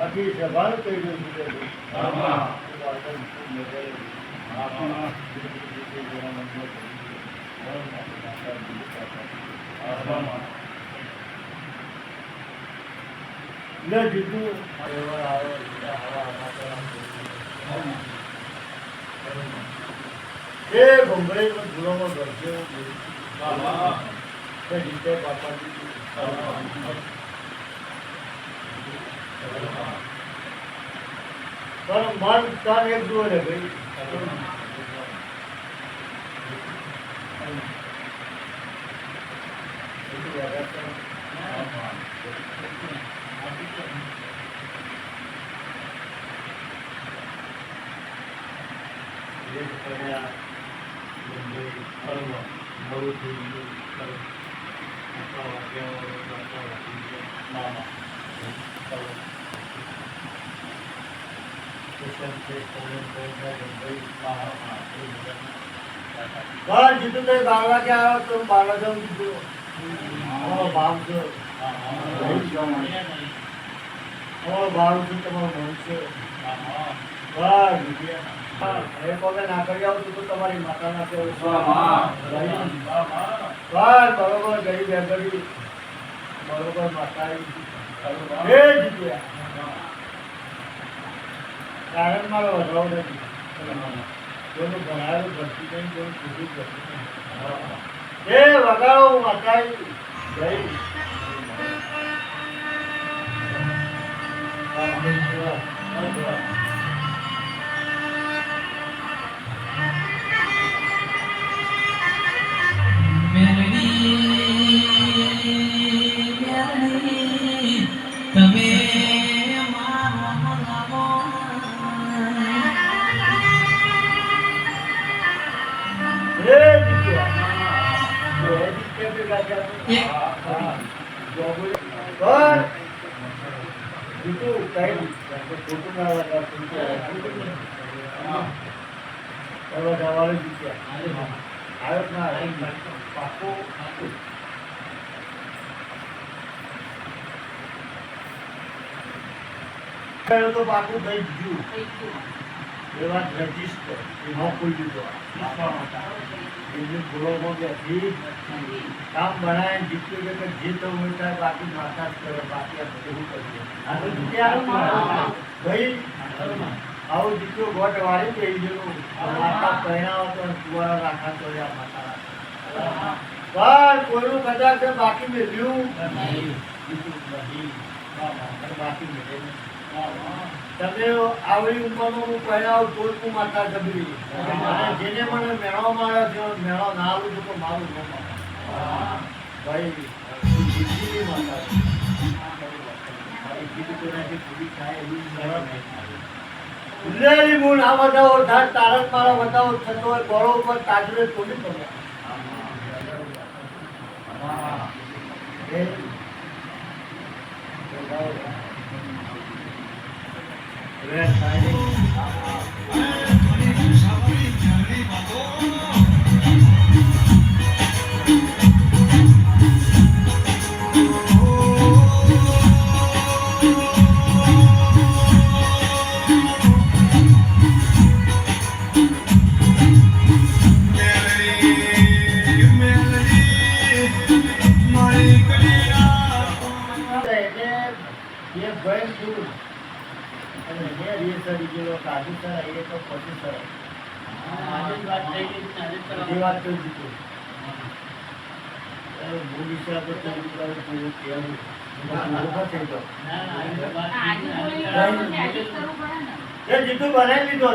આખી સભાન કહી દઉં છું જીતું એ ભંગડે ગુલામાં ઘરશે જીતે બાપાજી પણ મન તન એક જુઓ ને ભાઈ જીતું તો 12 વાગે આવ્યો તો 12 વાગે જીતું ભાવ છે ભાવ છે તમારો મન છે બસ ના કરી આવું તો તમારી માતા ના કેવું બરોબર ગરીબ વેગડી બરોબર માતા એ જીત્યા કારણ મારો વધારો નથી કોઈનું ભણાયેલું ભરતી નહીં કોઈનું ખુશી ભરતી નહીં એ વગાડો માતા જય તો પાકું થઈ ગયું એ વાત રજીસ્ટર એમાં ખોલી દીધો કામ બનાવે જીત્યું કે જે તો થાય બાકી માતા જ કરે બાકી એવું કરીએ ભાઈ આવું જીત્યું ગોટ વાળી થઈ ગયું માતા પહેરાવો તો કુવારા રાખા તો માતા પણ કોઈનું કદાચ બાકી મેળવ્યું બાકી મેળવ્યું તમે આવડી ઉંમરમાં હું પહેરાવ કોઈ હું માતા જબરી જેને મને મેળો માર્યો છે મેળો ના આવું છું તો મારું ન ભાઈ જીતની માતા જીત કોઈનાથી પૂરી થાય એવી ઉલ્લેલી મૂળ આ બતાવો ધાર તારક મારા બતાવો થતો હોય ગોળો ઉપર તાજરે થોડી તમે જીતું બનાવી લીધો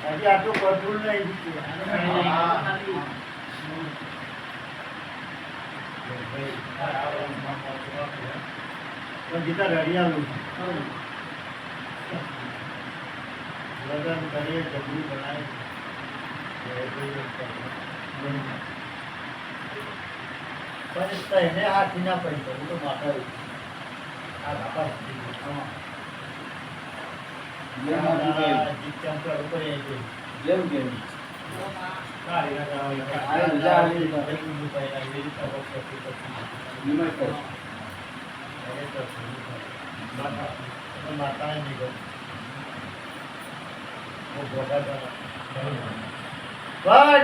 હજી આટલું કંટ્રોલ નહીં જીતા રડિયાલું લગ્ન કરીએ જબરી બનાવી પણ એને હાથી ના પડી શકું તો માતા આ બાપા જીત્યા ઉપર બસ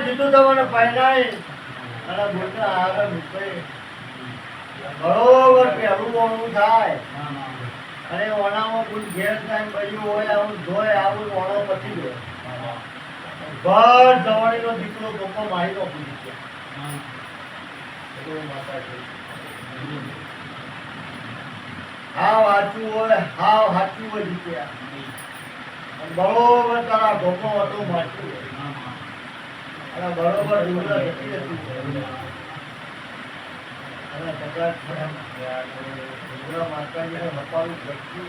જીતું તમને પહેલાય અને બોલતા આગળ નીકળે બરોબર પહેલું ઓણું થાય અને ઓણામાં કોઈ ઘેર થાય પછી હોય આવું ધોય આવું ઓણો પછી દે બસ જવાણીનો દીકરો ધોકો મારી નો પૂરી છે હાવ સાચું હોય જીત્યા બરોબર તારા ધોકો હતો મારતું અને બરોબર ડુંગરા જતી હતી અને કદાચ ડુંગરા માતાજીને હપાવું ઘટતું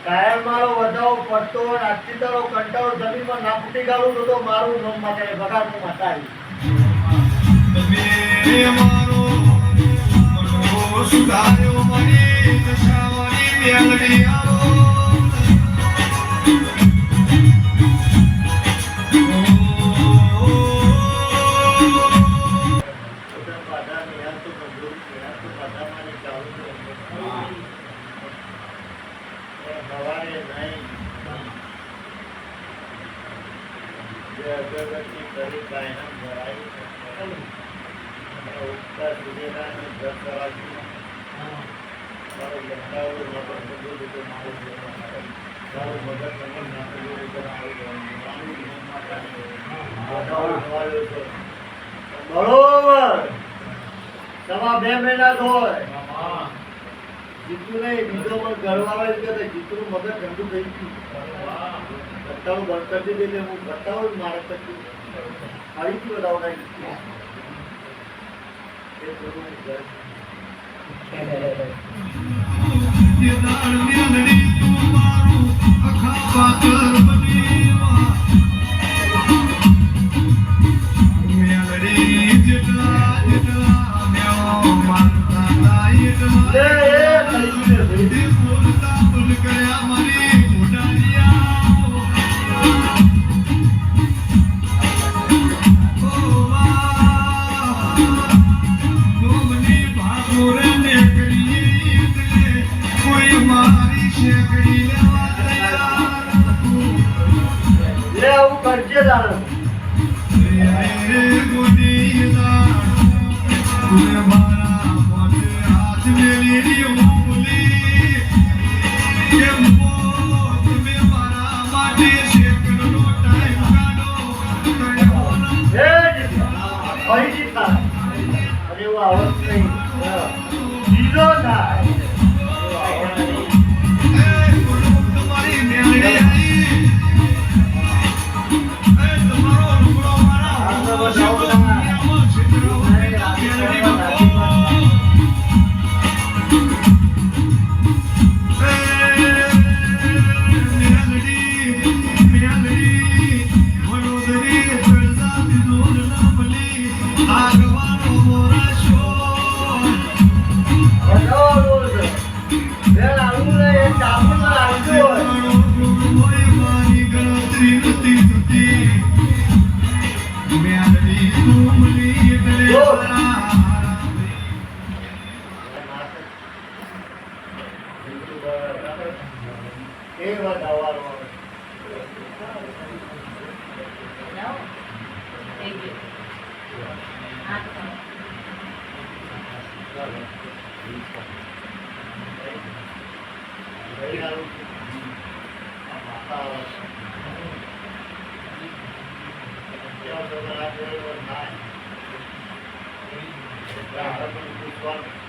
કાયમ મારો વધાવો પડતો અને આજથી તારો કંટાળો જમીનમાં ના ફૂટી ગાળું તો મારું નામ માટે બગાડનું માતા સુધાર્યો મને દશાવરી મેલડી આવો અગરબત્તી કરી કાયમ ભરાઈ ઉગતા સૂર્યનારાયણ જપ કરાવી મારો લંકાવો નગર બધું રીતે મારું મારું મગજ નગર નાખેલું રીતે આવી બરોબર સવા 2 મહિના હોય જીતું નહીં બીજો પણ ઘરવાળો કે જીતું મગજ ઠંડુ થઈ ગયું બતાવું બંધ કરી દીધે હું બતાવું મારે પછી ફરીથી બતાવડાવી આવું કરજે દાડો એવું આવત નહીં જીરો થાય Right.